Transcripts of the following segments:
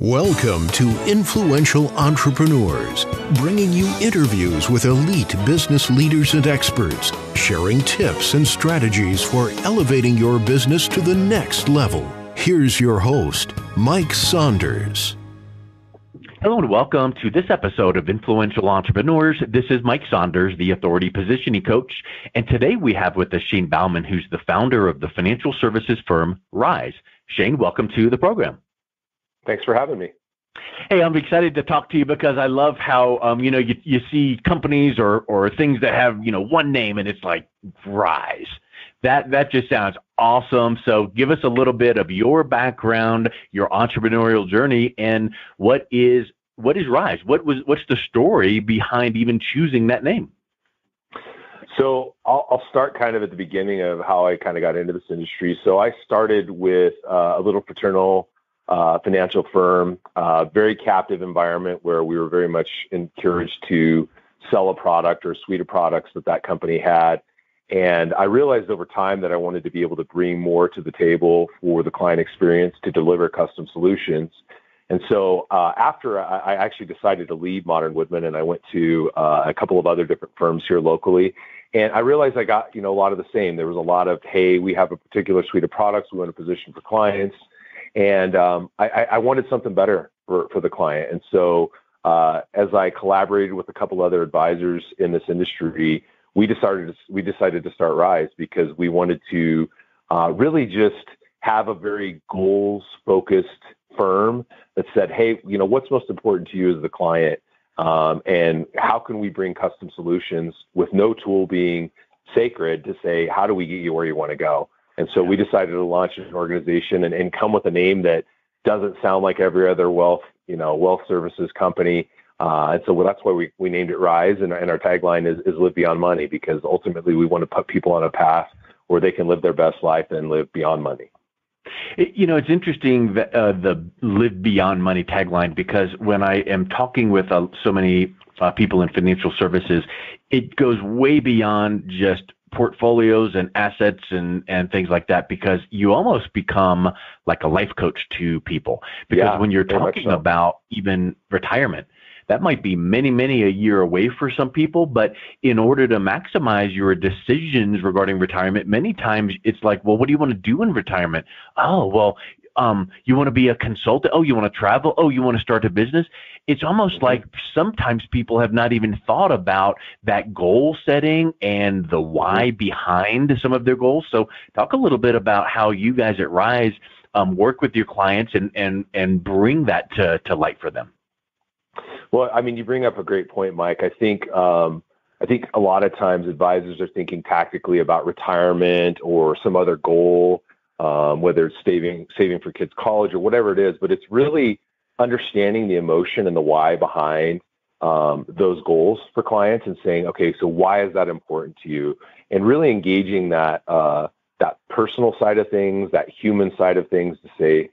Welcome to Influential Entrepreneurs, bringing you interviews with elite business leaders and experts, sharing tips and strategies for elevating your business to the next level. Here's your host, Mike Saunders. Hello and welcome to this episode of Influential Entrepreneurs. This is Mike Saunders, the Authority Positioning Coach, and today we have with us Shane Bauman, who's the founder of the financial services firm Rise. Shane, welcome to the program. Thanks for having me. Hey, I'm excited to talk to you because I love how, you see companies or things that have, one name and it's like Rise. That just sounds awesome. So give us a little bit of your background, your entrepreneurial journey, and what is Rise? What's the story behind even choosing that name? So I'll start kind of at the beginning of how I kind of got into this industry. So I started with a little fraternal financial firm, very captive environment where we were very much encouraged to sell a product or a suite of products that company had. And I realized over time that I wanted to be able to bring more to the table for the client experience to deliver custom solutions. And so after I actually decided to leave Modern Woodman and I went to a couple of other different firms here locally. And I realized I got, a lot of the same. There was a lot of, hey, we have a particular suite of products we want to position for clients. And I wanted something better for the client. And so as I collaborated with a couple other advisors in this industry, we decided to start Rise because we wanted to really just have a very goals-focused firm that said, hey, what's most important to you as the client? And how can we bring custom solutions with no tool being sacred to say, how do we get you where you want to go? And so we decided to launch an organization and come with a name that doesn't sound like every other wealth services company. And so that's why we named it Rise. And our tagline is live beyond money, because ultimately we want to put people on a path where they can live their best life and live beyond money. It's interesting that the live beyond money tagline, because when I am talking with so many people in financial services, it goes way beyond just portfolios and assets and things like that, because you almost become like a life coach to people. Because when you're talking about even retirement, that might be many a year away for some people, but in order to maximize your decisions regarding retirement, many times it's like, well, what do you want to do in retirement? Oh, well, you want to be a consultant? Oh, you want to travel? Oh, you want to start a business? It's almost like sometimes people have not even thought about that goal setting and the why behind some of their goals. So talk a little bit about how you guys at Rise work with your clients and bring that to light for them. Well, I mean, you bring up a great point, Mike. I think a lot of times advisors are thinking tactically about retirement or some other goal, whether it's saving for kids' college or whatever it is, but it's really understanding the emotion and the why behind those goals for clients and saying, okay, so why is that important to you? And really engaging that personal side of things, that human side of things, to say,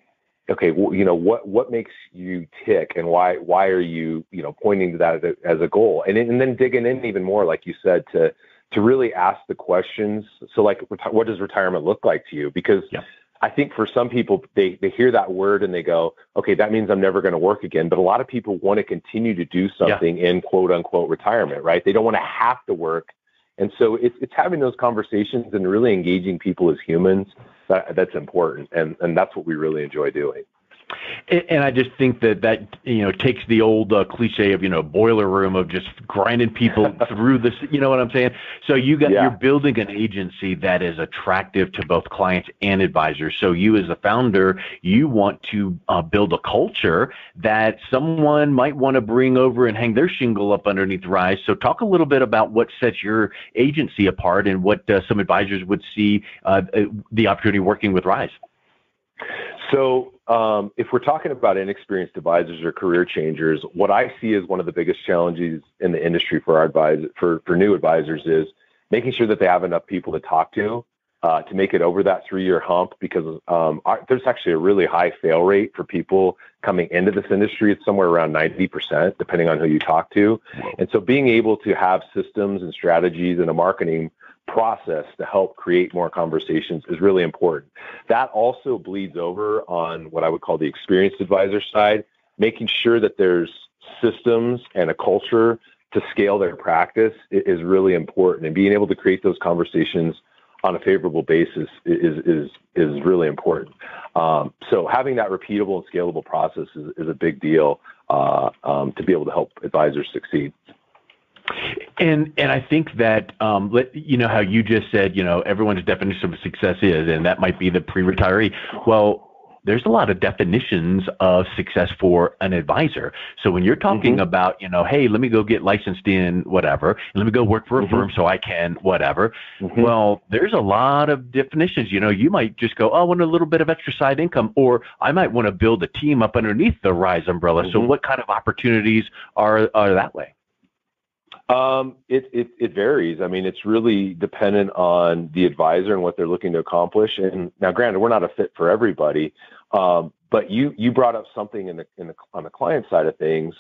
okay, well, what makes you tick, and why are you pointing to that as a goal, and then digging in even more, like you said, to really ask the questions. So, like, what does retirement look like to you? Because I think for some people, they hear that word and they go, okay, that means I'm never going to work again. But a lot of people want to continue to do something in quote unquote retirement, right? They don't want to have to work. And so it's having those conversations and really engaging people as humans that's important. And that's what we really enjoy doing. And I just think that takes the old cliche of, boiler room of just grinding people through this, you know what I'm saying? So you're building an agency that is attractive to both clients and advisors. So you as a founder, you want to build a culture that someone might want to bring over and hang their shingle up underneath Rise. So talk a little bit about what sets your agency apart and what some advisors would see the opportunity working with Rise. So if we're talking about inexperienced advisors or career changers, what I see as one of the biggest challenges in the industry for for new advisors is making sure that they have enough people to talk to make it over that 3-year hump, because there's actually a really high fail rate for people coming into this industry. It's somewhere around 90%, depending on who you talk to. And so being able to have systems and strategies and a marketing process to help create more conversations is really important. That also bleeds over on what I would call the experienced advisor side, making sure that there's systems and a culture to scale their practice is really important. And being able to create those conversations on a favorable basis is really important. So having that repeatable and scalable process is a big deal to be able to help advisors succeed. And I think that, you know, how you just said, you know, everyone's definition of success is, and that might be the pre-retiree. Well, there's a lot of definitions of success for an advisor. So when you're talking about, you know, hey, let me go get licensed in whatever, and let me go work for a firm so I can whatever. Well, there's a lot of definitions. You know, you might just go, oh, I want a little bit of extra side income, or I might want to build a team up underneath the Rise umbrella. So what kind of opportunities are that way? It varies. I mean, it's really dependent on the advisor and what they're looking to accomplish. And now, granted, we're not a fit for everybody. But you brought up something on the client side of things.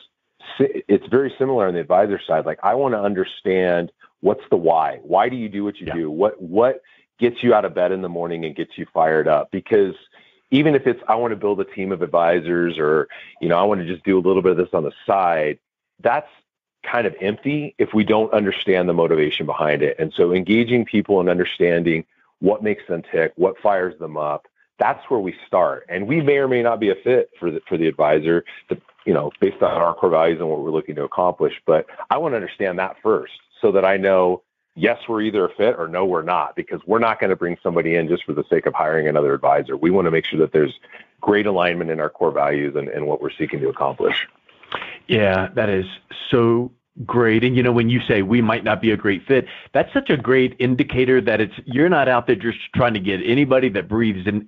It's very similar on the advisor side. Like, I want to understand what's the why. Why do you do what you do? What gets you out of bed in the morning and gets you fired up? Because even if it's, I want to build a team of advisors, or, you know, I want to just do a little bit of this on the side, that's kind of empty if we don't understand the motivation behind it. And so engaging people and understanding what makes them tick, what fires them up, that's where we start. And we may or may not be a fit for the advisor, you know, based on our core values and what we're looking to accomplish. But I want to understand that first, so that I know, yes, we're either a fit, or no, we're not, because we're not going to bring somebody in just for the sake of hiring another advisor. We want to make sure that there's great alignment in our core values and what we're seeking to accomplish. Yeah, that is so great. And, you know, when you say we might not be a great fit, that's such a great indicator that you're not out there just trying to get anybody that breathes. And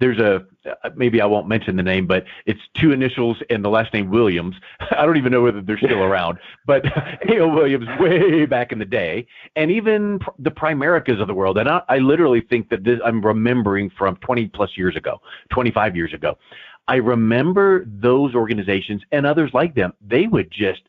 there's maybe I won't mention the name, but it's two initials and the last name Williams. I don't even know whether they're still around, but A.O. Williams way back in the day, and even the Primericas of the world. And I literally think that I'm remembering from 20 plus years ago, 25 years ago. I remember those organizations and others like them. They would just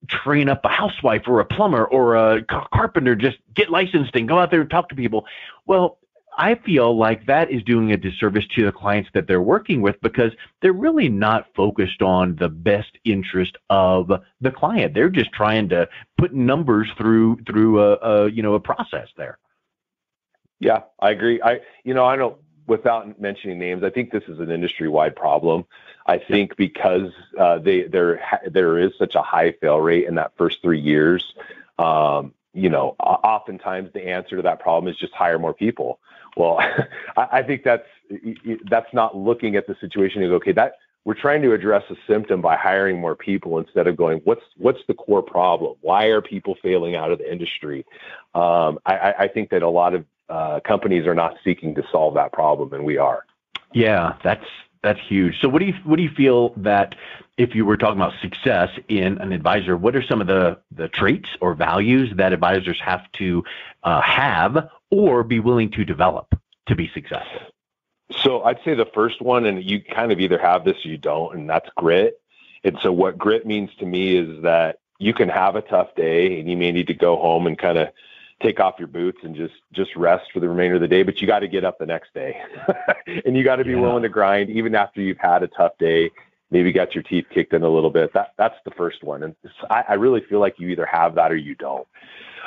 train up a housewife or a plumber or a carpenter, just get licensed and go out there and talk to people. Well, I feel like that is doing a disservice to the clients that they're working with, because they're really not focused on the best interest of the client. They're just trying to put numbers through a process there. Yeah, I agree. I don't, without mentioning names, I think this is an industry-wide problem. I think because there is such a high fail rate in that first 3 years, oftentimes the answer to that problem is just hire more people. Well, I think that's not looking at the situation and go, okay, that we're trying to address a symptom by hiring more people, instead of going, what's the core problem? Why are people failing out of the industry? I think that a lot of companies are not seeking to solve that problem, and we are. Yeah, that's huge. So what do you feel that, if you were talking about success in an advisor, what are some of the traits or values that advisors have to have or be willing to develop to be successful? So I'd say the first one, and you kind of either have this or you don't, and that's grit. And so what grit means to me is that you can have a tough day and you may need to go home and kind of take off your boots and just rest for the remainder of the day, but you got to get up the next day and you got to be willing to grind even after you've had a tough day, maybe got your teeth kicked in a little bit. That's the first one. And I really feel like you either have that or you don't.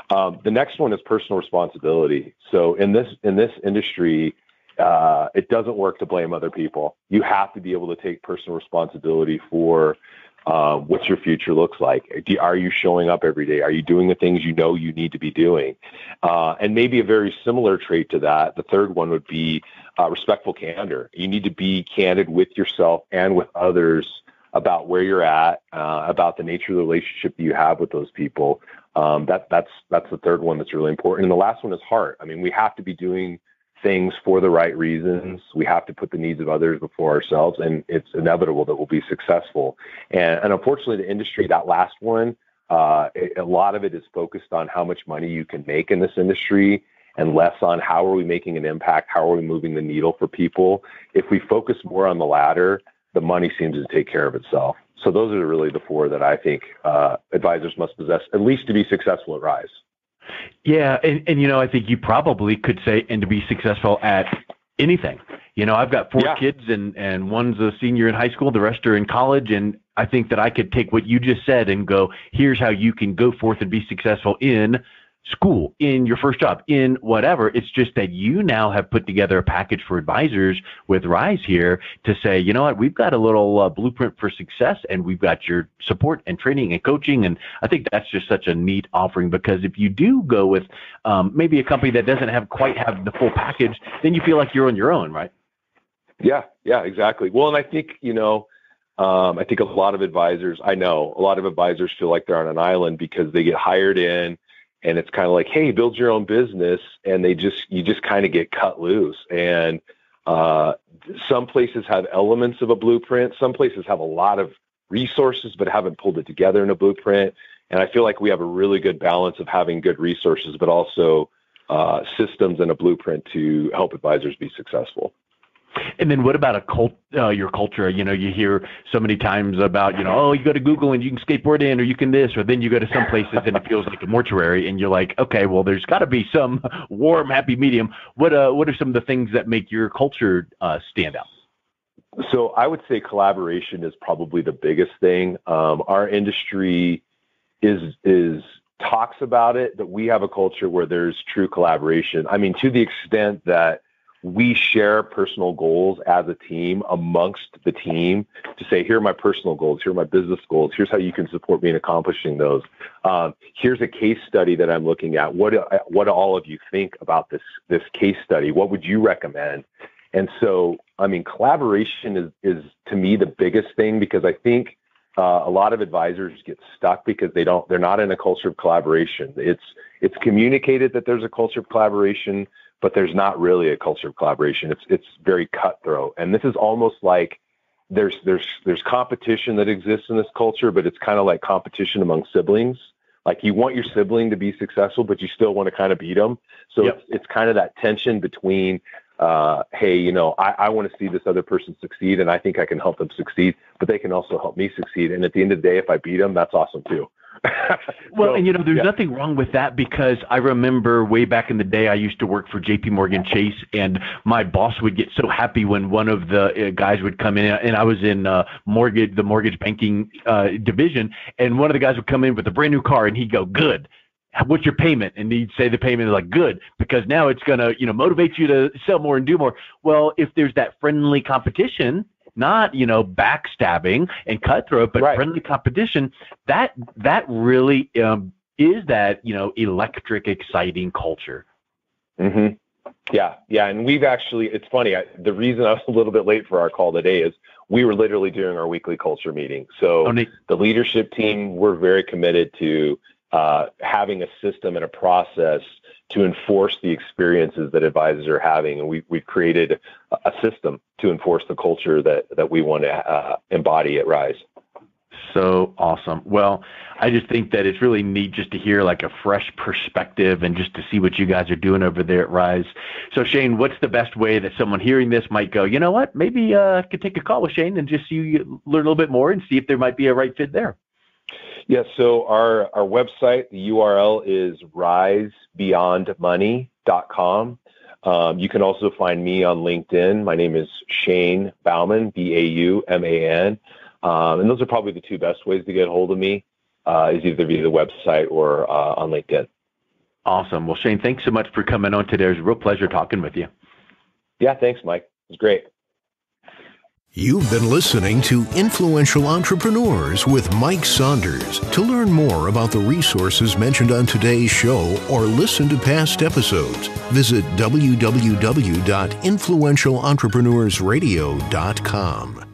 The next one is personal responsibility. So in this industry, it doesn't work to blame other people. You have to be able to take personal responsibility for what your future looks like. Are you showing up every day? Are you doing the things you know you need to be doing? And maybe a very similar trait to that, the third one would be respectful candor. You need to be candid with yourself and with others about where you're at, about the nature of the relationship that you have with those people. That's the third one that's really important. And the last one is heart. I mean, we have to be doing things for the right reasons. We have to put the needs of others before ourselves, and it's inevitable that we'll be successful. And unfortunately, the industry, that last one, a lot of it is focused on how much money you can make in this industry, and less on how are we making an impact, how are we moving the needle for people. If we focus more on the latter, the money seems to take care of itself. So those are really the four that I think advisors must possess, at least to be successful at Rise. Yeah, and I think you probably could say, and to be successful at anything, I've got four kids and one's a senior in high school, the rest are in college. And I think that I could take what you just said and go, here's how you can go forth and be successful in school, in your first job, in whatever. It's just that you now have put together a package for advisors with Rise here to say, you know what, we've got a little blueprint for success, and we've got your support and training and coaching. And I think that's just such a neat offering, because if you do go with maybe a company that doesn't quite have the full package, then you feel like you're on your own, right? Yeah, exactly. Well, and I think, I think a lot of advisors feel like they're on an island because they get hired in, and it's kind of like, hey, build your own business. And you just kind of get cut loose. And some places have elements of a blueprint. Some places have a lot of resources, but haven't pulled it together in a blueprint. And I feel like we have a really good balance of having good resources, but also systems and a blueprint to help advisors be successful. And then what about your culture? You hear so many times about, you go to Google and you can skateboard in, or you can this, or then you go to some places and it feels like a mortuary, and you're like, okay, well, there's got to be some warm, happy medium. What are some of the things that make your culture stand out? So I would say collaboration is probably the biggest thing. Our industry talks about it, but we have a culture where there's true collaboration. I mean, to the extent that we share personal goals as a team amongst the team to say, here are my personal goals, here are my business goals, here's how you can support me in accomplishing those. Here's a case study that I'm looking at. What do all of you think about this case study? What would you recommend? And so, I mean, collaboration is to me the biggest thing, because I think a lot of advisors get stuck because they're not in a culture of collaboration. It's communicated that there's a culture of collaboration, but there's not really a culture of collaboration. It's very cutthroat. And this is almost like there's competition that exists in this culture, but it's kind of like competition among siblings. Like, you want your sibling to be successful, but you still want to kind of beat them. So it's kind of that tension between, hey, I want to see this other person succeed, and I think I can help them succeed, but they can also help me succeed. And at the end of the day, if I beat them, that's awesome too. Well, and there's nothing wrong with that, because I remember way back in the day, I used to work for JP Morgan Chase, and my boss would get so happy when one of the guys would come in, and I was in the mortgage banking division, and one of the guys would come in with a brand new car, and he'd go, good. What's your payment? And he'd say the payment is like, good, because now it's going to, motivate you to sell more and do more. Well, if there's that friendly competition, not, backstabbing and cutthroat, but friendly competition, that really is that, electric, exciting culture. Mm-hmm. Yeah. And we've actually, it's funny, the reason I was a little bit late for our call today is we were literally doing our weekly culture meeting. So the leadership team, we're very committed to having a system and a process to enforce the experiences that advisors are having. And we've created a system to enforce the culture that we want to embody at Rise. So awesome. Well, I just think that it's really neat just to hear like a fresh perspective and just to see what you guys are doing over there at Rise. So Shane, what's the best way that someone hearing this might go, you know what, maybe I could take a call with Shane and just learn a little bit more and see if there might be a right fit there? Yeah, so our website, the URL is risebeyondmoney.com. You can also find me on LinkedIn. My name is Shane Bauman, Bauman. And those are probably the two best ways to get a hold of me, is either via the website or on LinkedIn. Awesome. Well, Shane, thanks so much for coming on today. It was a real pleasure talking with you. Yeah, thanks, Mike. It was great. You've been listening to Influential Entrepreneurs with Mike Saunders. To learn more about the resources mentioned on today's show or listen to past episodes, visit www.influentialentrepreneursradio.com.